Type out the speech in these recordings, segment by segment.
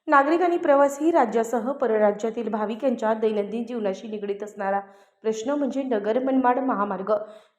नागरिक आणि प्रवासी राज्यासह परराज्यातील भाविकांच्या दैनंदिन जीवनाशी निगडीत असणारा प्रश्न म्हणजे नगर मनमाड महामार्ग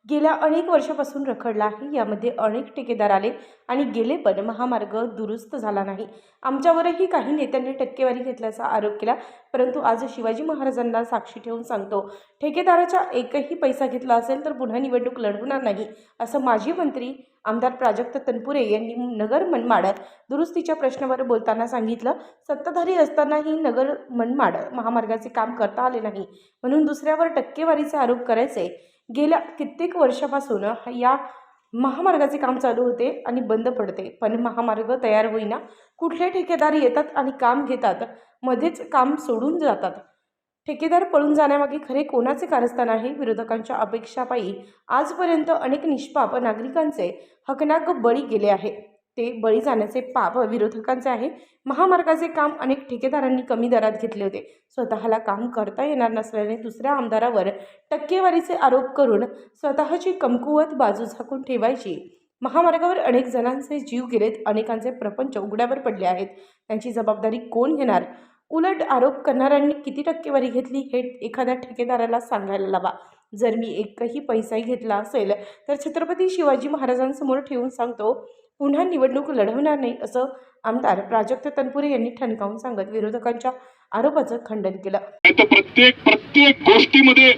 गेल्या अनेक वर्षापासून रखडला आहे। यामध्ये अनेक ठेकेदार आले आणि गेले, पण महामार्ग दुरुस्त झाला नाही। आमच्यावरही काही नेत्यांनी टक्केवारी घेतल्याचा आरोप केला, परंतु आज शिवाजी महाराजांना साक्षी ठेवून सांगतो, ठेकेदाराचा एकही पैसा घेतला असेल तर पुन्हा निवडणूक लढवणार नाही, असं माजी मंत्री आमदार प्राजक्त तनपुरे यांनी नगर मनमाड दुरुस्तीच्या प्रश्नावर बोलताना सांगितलं। सत्ताधारी असतानाही नगर मनमाड महामार्गाचे काम करता आले नाही, म्हणून दुसऱ्यावर टक्केवारीचे आरोप करायचे। गेल्या कित्येक वर्षापासून या महामार्गाचे काम चालू होते आणि बंद पडते, पण महामार्ग तयार होईना। कुठले ठेकेदार येतात आणि काम घेतात, मध्येच काम सोडून जातात। ठेकेदार पळून जाण्यामागे खरे कोणाचे कारस्थान आहे? विरोधकांच्या अपेक्षापायी आजपर्यंत अनेक निष्पाप नागरिकांचे हकनाक बळी गेले आहे। ते बळी जाण्याचे पाप विरोधकांचे आहे। महामार्गाचे काम अनेक ठेकेदारांनी कमी दरात घेतले होते। स्वतःला काम करता येणार नसल्याने दुसऱ्या आमदारावर टक्केवारीचे आरोप करून स्वतःची कमकुवत बाजू झाकून ठेवायची। महामार्गावर अनेक जणांचे जीव गेलेत, अनेकांचे प्रपंच उघड्यावर पडले आहेत। त्यांची जबाबदारी कोण घेणार? उलट आरोप करणाऱ्यांनी किती टक्केवारी घेतली हे एखाद्या ठेकेदाराला सांगायला लावा। जर मी एकही पैसाही घेतला असेल तर छत्रपती शिवाजी महाराजांसमोर ठेवून सांगतो, पुन्हा निवडणूक लढवणार नाही, असं आमदार प्राजक्त तनपुरे यांनी ठणकावून सांगत विरोधकांच्या आरोपाचं खंडन केलं। प्रत्येक गोष्टीमध्ये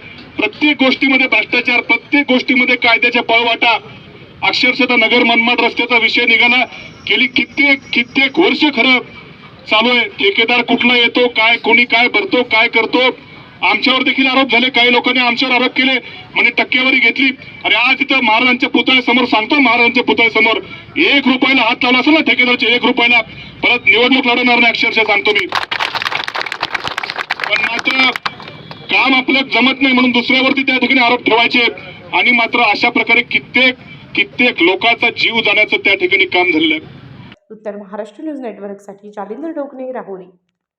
भ्रष्टाचार, प्रत्येक गोष्टीमध्ये कायद्याच्या पळवाटा, अक्षरशः नगर मनमाड रस्त्याचा विषय निघाला। गेली कित्येक वर्ष खरं चालू आहे। ठेकेदार कुठला येतो, काय कोणी काय भरतो, काय करतो, आमच्यावर देखील आरोप झाले। काही लोकांनी आमच्यावर आरोप केले, म्हणजे टक्केवारी घेतली। अरे आज इथं महाराजांच्या पुतळ्यासमोर सांगतो, महाराजांच्या पुतळ्यासमोर 1 रुपयाला हात लावला असेल ना ठेकेदारच्या, 1 रुपयाला परत निवडणूक लढवणार नाही, अक्षरशः सांगतो मी। पण मात्र काम आपलं जमत नाही म्हणून दुसऱ्यावरती त्या ठिकाणी आरोप ठेवायचे, आणि मात्र अशा प्रकारे कित्येक लोकांचा जीव जाण्याचं त्या ठिकाणी काम झालेलं आहे। उत्तर महाराष्ट्र न्यूज नेटवर्कसाठी जालिंदर डोकणे, राहुरी।